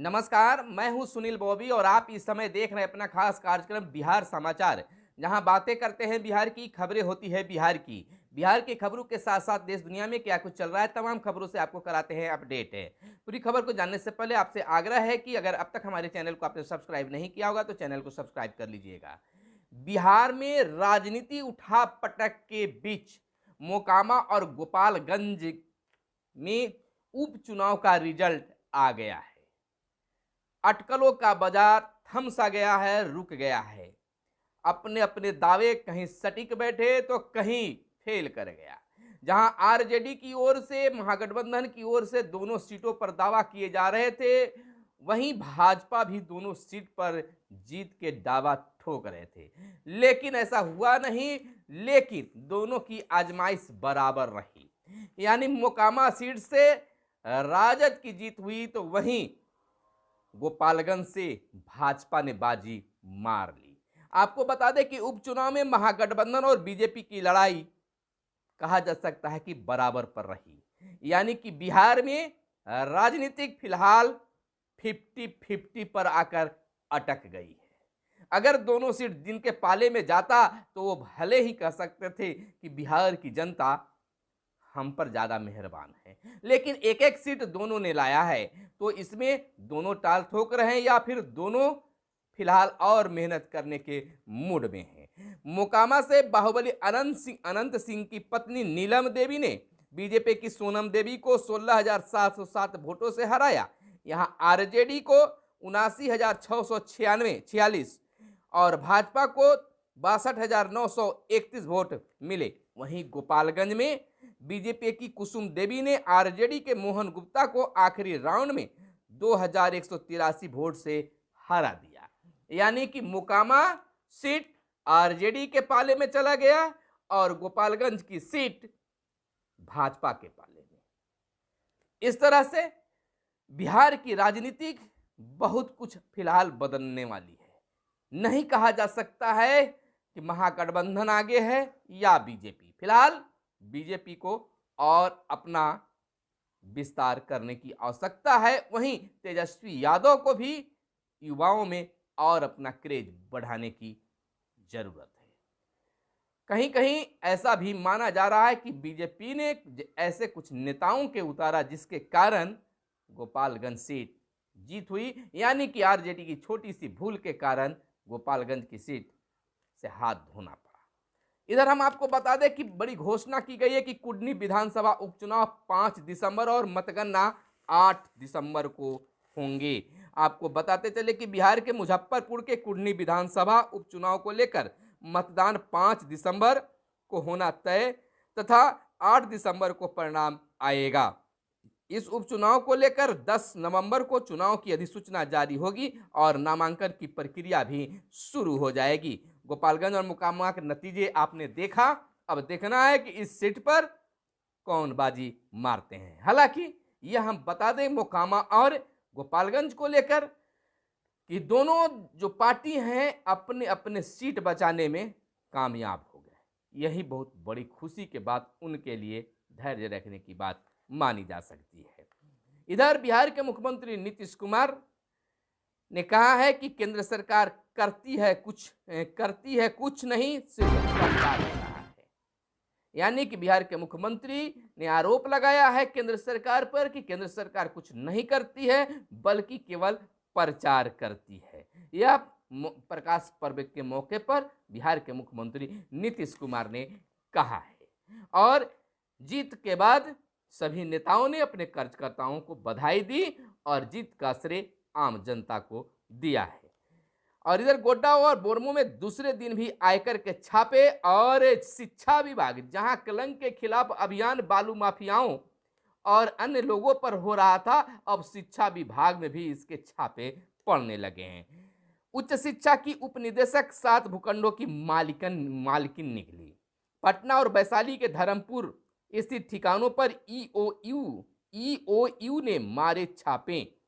नमस्कार, मैं हूं सुनील बॉबी और आप इस समय देख रहे हैं अपना खास कार्यक्रम बिहार समाचार। जहां बातें करते हैं बिहार की, खबरें होती है बिहार की। बिहार की खबरों के साथ साथ देश दुनिया में क्या कुछ चल रहा है, तमाम खबरों से आपको कराते हैं अपडेट है। पूरी खबर को जानने से पहले आपसे आग्रह है कि अगर अब तक हमारे चैनल को आपने सब्सक्राइब नहीं किया होगा तो चैनल को सब्सक्राइब कर लीजिएगा। बिहार में राजनीति उठा पटक के बीच मोकामा और गोपालगंज में उपचुनाव का रिजल्ट आ गया है। अटकलों का बाजार थम सा गया है, रुक गया है। अपने अपने दावे कहीं सटीक बैठे तो कहीं फेल कर गया। जहां आरजेडी की ओर से, महागठबंधन की ओर से दोनों सीटों पर दावा किए जा रहे थे, वहीं भाजपा भी दोनों सीट पर जीत के दावा ठोक रहे थे। लेकिन ऐसा हुआ नहीं। लेकिन दोनों की आजमाइश बराबर रही। यानी मोकामा सीट से राजद की जीत हुई तो वहीं गोपालगंज से भाजपा ने बाजी मार ली। आपको बता दें कि उपचुनाव में महागठबंधन और बीजेपी की लड़ाई कहा जा सकता है कि बराबर पर रही। यानी कि बिहार में राजनीतिक फिलहाल 50-50 पर आकर अटक गई है। अगर दोनों सीट जिनके पाले में जाता तो वो भले ही कह सकते थे कि बिहार की जनता हम पर ज्यादा मेहरबान है, लेकिन एक एक सीट दोनों ने लाया है। तो इसमें दोनों टाल ठोक रहे हैं या फिर दोनों फिलहाल और मेहनत करने के मूड में हैं। मोकामा से बाहुबली अनंत सिंह की पत्नी नीलम देवी ने बीजेपी की सोनम देवी को 16,707 वोटों से हराया। यहां आरजेडी को 79,646 और भाजपा को 62,931 वोट मिले। वहीं गोपालगंज में बीजेपी की कुसुम देवी ने आरजेडी के मोहन गुप्ता को आखिरी राउंड में 2,183 वोट से हरा दिया। यानी कि मोकामा सीट आरजेडी के पाले में चला गया और गोपालगंज की सीट भाजपा के पाले में। इस तरह से बिहार की राजनीति बहुत कुछ फिलहाल बदलने वाली है। नहीं कहा जा सकता है कि महागठबंधन आगे है या बीजेपी। फिलहाल बीजेपी को और अपना विस्तार करने की आवश्यकता है। वहीं तेजस्वी यादव को भी युवाओं में और अपना क्रेज बढ़ाने की जरूरत है। कहीं कहीं ऐसा भी माना जा रहा है कि बीजेपी ने ऐसे कुछ नेताओं के उतारा जिसके कारण गोपालगंज सीट जीत हुई। यानी कि आरजेडी की छोटी सी भूल के कारण गोपालगंज की सीट से हाथ धोना पड़ा। इधर हम आपको बता दें कि बड़ी घोषणा की गई है कि कुडनी विधानसभा उपचुनाव 5 दिसंबर और मतगणना 8 दिसंबर को होंगे। आपको बताते चले कि बिहार के मुजफ्फरपुर के कुडनी विधानसभा उपचुनाव को लेकर मतदान 5 दिसंबर को होना तय तथा 8 दिसंबर को परिणाम आएगा। इस उपचुनाव को लेकर 10 नवंबर को चुनाव की अधिसूचना जारी होगी और नामांकन की प्रक्रिया भी शुरू हो जाएगी। गोपालगंज और मोकामा के नतीजे आपने देखा। अब देखना है कि इस सीट पर कौन बाजी मारते हैं। हालांकि यह हम बता दें मोकामा और गोपालगंज को लेकर कि दोनों जो पार्टी हैं अपने अपने सीट बचाने में कामयाब हो गए। यही बहुत बड़ी खुशी के बात उनके लिए धैर्य रखने की बात मानी जा सकती है। इधर बिहार के मुख्यमंत्री नीतीश कुमार ने कहा है कि केंद्र सरकार करती है कुछ नहीं, सिर्फ प्रचार कर रहा है। यानी कि बिहार के मुख्यमंत्री ने आरोप लगाया है केंद्र सरकार पर कि केंद्र सरकार कुछ नहीं करती है बल्कि केवल प्रचार करती है। यह प्रकाश पर्व के मौके पर बिहार के मुख्यमंत्री नीतीश कुमार ने कहा है। और जीत के बाद सभी नेताओं ने अपने कार्यकर्ताओं को बधाई दी और जीत का श्रेय आम जनता को दिया है। और इधर गोड्डा और बोरमो में दूसरे दिन भी आयकर के छापे और शिक्षा विभाग जहां कलंक के खिलाफ अभियान बालू माफियाओं और अन्य लोगों पर हो रहा था, अब शिक्षा विभाग में भी इसके छापे पड़ने लगे हैं। उच्च शिक्षा की उपनिदेशक 7 भूखंडों की मालकिन निकली। पटना और वैशाली के धर्मपुर स्थित ठिकानों पर ईओयू ने मारे छापे।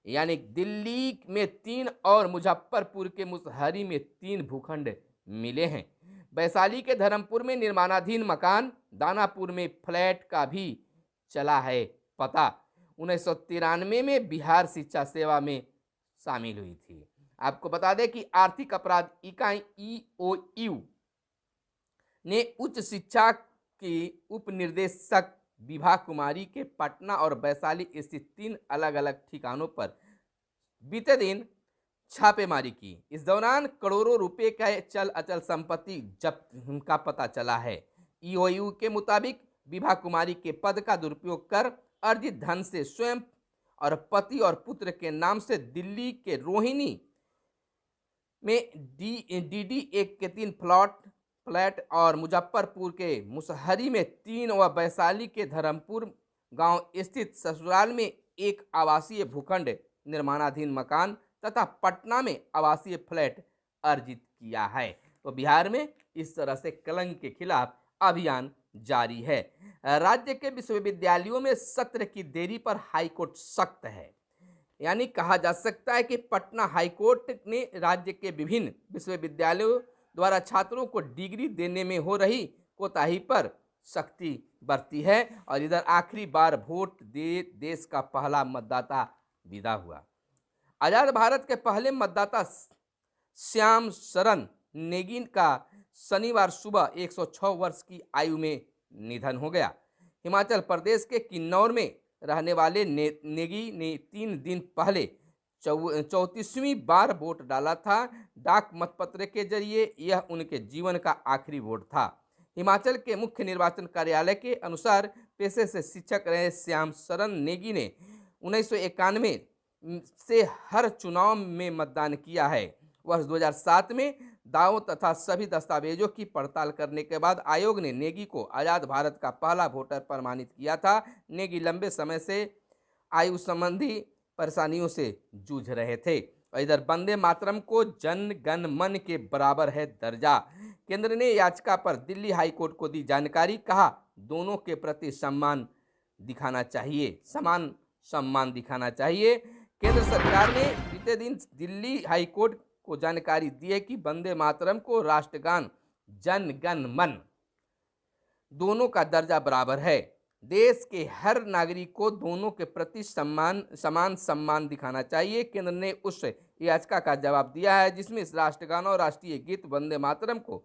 यानी दिल्ली में 3 और मुजफ्फरपुर के मुसहरी में 3 भूखंड मिले हैं। वैशाली के धर्मपुर में निर्माणाधीन मकान, दानापुर में फ्लैट का भी चला है पता। 1993 में बिहार शिक्षा सेवा में शामिल हुई थी। आपको बता दें कि आर्थिक अपराध इकाई ईओयू ने उच्च शिक्षा की उप निर्देशक विभा कुमारी के पटना और वैशाली स्थित 3 अलग अलग ठिकानों पर बीते दिन छापेमारी की। इस दौरान करोड़ों रुपए का चल अचल संपत्ति जब्त का पता चला है। ईओयू के मुताबिक विभा कुमारी के पद का दुरुपयोग कर अर्जित धन से स्वयं और पति और पुत्र के नाम से दिल्ली के रोहिणी में डीडी 1 के 3 फ्लैट और मुजफ्फरपुर के मुसहरी में 3 व वैशाली के धर्मपुर गांव स्थित ससुराल में एक आवासीय भूखंड निर्माणाधीन मकान तथा पटना में आवासीय फ्लैट अर्जित किया है। तो बिहार में इस तरह से कलंक के खिलाफ अभियान जारी है। राज्य के विश्वविद्यालयों में सत्र की देरी पर हाईकोर्ट सख्त है। यानी कहा जा सकता है कि पटना हाईकोर्ट ने राज्य के विभिन्न विश्वविद्यालयों द्वारा छात्रों को डिग्री देने में हो रही कोताही पर सख्ती बरती है और इधर आखिरी बार वोट दे देश का पहला मतदाता विदा हुआ। आजाद भारत के पहले मतदाता श्याम शरण नेगी का शनिवार सुबह 106 वर्ष की आयु में निधन हो गया। हिमाचल प्रदेश के किन्नौर में रहने वाले नेगी ने 3 दिन पहले 34वीं बार वोट डाला था। डाक मतपत्र के जरिए यह उनके जीवन का आखिरी वोट था। हिमाचल के मुख्य निर्वाचन कार्यालय के अनुसार पेशे से शिक्षक रहे श्याम शरण नेगी ने 1991 से हर चुनाव में मतदान किया है। वर्ष 2007 में दावों तथा सभी दस्तावेजों की पड़ताल करने के बाद आयोग ने नेगी को आज़ाद भारत का पहला वोटर प्रमाणित किया था। नेगी लंबे समय से आयु संबंधी परेशानियों से जूझ रहे थे। इधर वंदे मातरम को जन गण मन के बराबर है दर्जा। केंद्र ने याचिका पर दिल्ली हाईकोर्ट को दी जानकारी। कहा, दोनों के प्रति समान सम्मान दिखाना चाहिए। केंद्र सरकार ने बीते दिन दिल्ली हाईकोर्ट को जानकारी दी है कि वंदे मातरम को राष्ट्रगान जन गण मन दोनों का दर्जा बराबर है। देश के हर नागरिक को दोनों के प्रति समान सम्मान दिखाना चाहिए। केंद्र ने उस याचिका का जवाब दिया है जिसमें इस राष्ट्रगान और राष्ट्रीय गीत वंदे मातरम को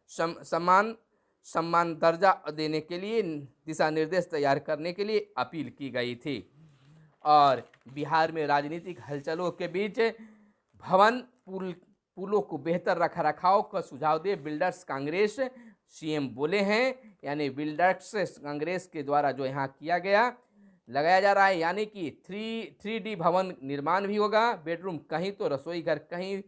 सम्मान दर्जा देने के लिए दिशा निर्देश तैयार करने के लिए अपील की गई थी। और बिहार में राजनीतिक हलचलों के बीच भवन पुलों को बेहतर रखरखाव का सुझाव दे बिल्डर्स कांग्रेस। सीएम बोले हैं, यानी बिल्डर्स कांग्रेस के द्वारा जो यहाँ किया गया लगाया जा रहा है, यानी कि 3D भवन निर्माण भी होगा। बेडरूम कहीं तो रसोई घर कहीं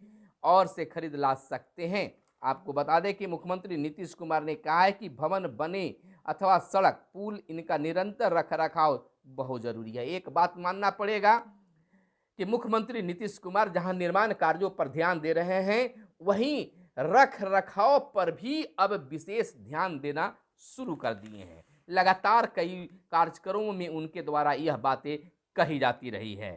और से खरीद ला सकते हैं। आपको बता दें कि मुख्यमंत्री नीतीश कुमार ने कहा है कि भवन बने अथवा सड़क पुल, इनका निरंतर रखरखाव बहुत जरूरी है। एक बात मानना पड़ेगा कि मुख्यमंत्री नीतीश कुमार जहां निर्माण कार्यों पर ध्यान दे रहे हैं, वहीं रख रखाव पर भी अब विशेष ध्यान देना शुरू कर दिए हैं। लगातार कई कार्यक्रमों में उनके द्वारा यह बातें कही जाती रही है।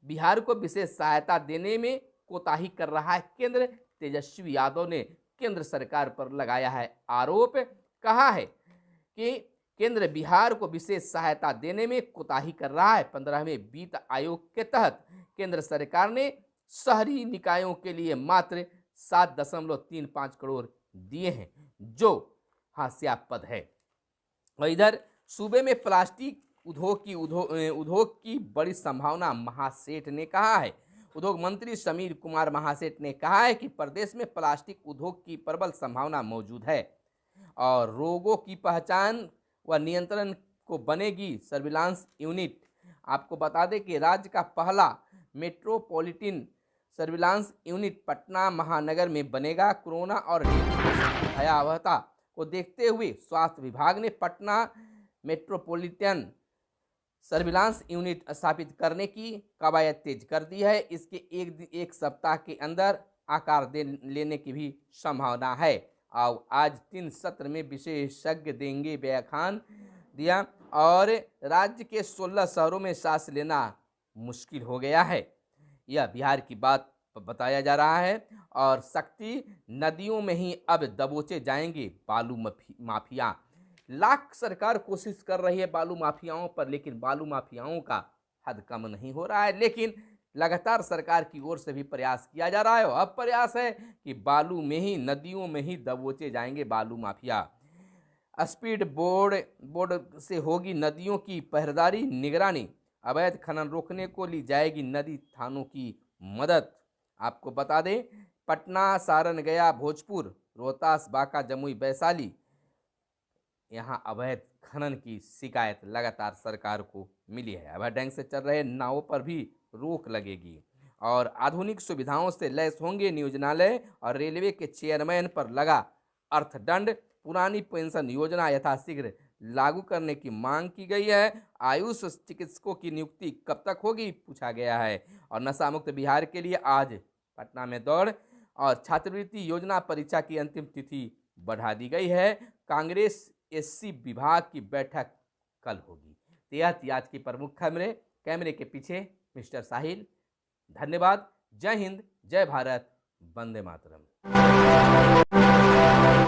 बिहार को विशेष सहायता देने में कोताही कर रहा है केंद्र। तेजस्वी यादव ने केंद्र सरकार पर लगाया है आरोप। कहा है कि केंद्र बिहार को विशेष सहायता देने में कोताही कर रहा है। 15वें वित्त आयोग के तहत केंद्र सरकार ने शहरी निकायों के लिए मात्र 7.35 करोड़ दिए हैं, जो हास्यास्पद है। और इधर सूबे में प्लास्टिक उद्योग की बड़ी संभावना महासेठ ने कहा है। उद्योग मंत्री समीर कुमार महासेठ ने कहा है कि प्रदेश में प्लास्टिक उद्योग की प्रबल संभावना मौजूद है और रोगों की पहचान व नियंत्रण को बनेगी सर्विलांस यूनिट। आपको बता दें कि राज्य का पहला मेट्रोपॉलिटन सर्विलांस यूनिट पटना महानगर में बनेगा। कोरोना और डेंगू की भयावहता को देखते हुए स्वास्थ्य विभाग ने पटना मेट्रोपॉलिटन सर्विलांस यूनिट स्थापित करने की कवायद तेज कर दी है। इसके एक सप्ताह के अंदर आकार लेने की भी संभावना है। और आज 3 सत्र में विशेषज्ञ देंगे व्याख्यान दिया और राज्य के 16 शहरों में सांस लेना मुश्किल हो गया है। यह बिहार की बात बताया जा रहा है। और शक्ति नदियों में ही अब दबोचे जाएंगे बालू माफिया। लाख सरकार कोशिश कर रही है बालू माफियाओं पर, लेकिन बालू माफियाओं का हद कम नहीं हो रहा है, लेकिन लगातार सरकार की ओर से भी प्रयास किया जा रहा है। और अब प्रयास है कि बालू में ही, नदियों में ही दबोचे जाएंगे बालू माफिया। स्पीड बोर्ड से होगी नदियों की पहरेदारी निगरानी, अवैध खनन रोकने को ली जाएगी नदी थानों की मदद। आपको बता दें, पटना, सारण, गया, भोजपुर, रोहतास, बांका, जमुई, वैशाली, यहाँ अवैध खनन की शिकायत लगातार सरकार को मिली है। अवैध ढंग से चल रहे नावों पर भी रोक लगेगी और आधुनिक सुविधाओं से लैस होंगे नियोजनालय। और रेलवे के चेयरमैन पर लगा अर्थदंड। पुरानी पेंशन योजना यथाशीघ्र लागू करने की मांग की गई है। आयुष चिकित्सकों की नियुक्ति कब तक होगी, पूछा गया है। और नशा मुक्त बिहार के लिए आज पटना में दौड़। और छात्रवृत्ति योजना परीक्षा की अंतिम तिथि बढ़ा दी गई है। कांग्रेस एससी विभाग की बैठक कल होगी। तो यह थी आज की प्रमुख खबरें। कैमरे के पीछे मिस्टर साहिल। धन्यवाद। जय हिंद, जय भारत, वंदे मातरम।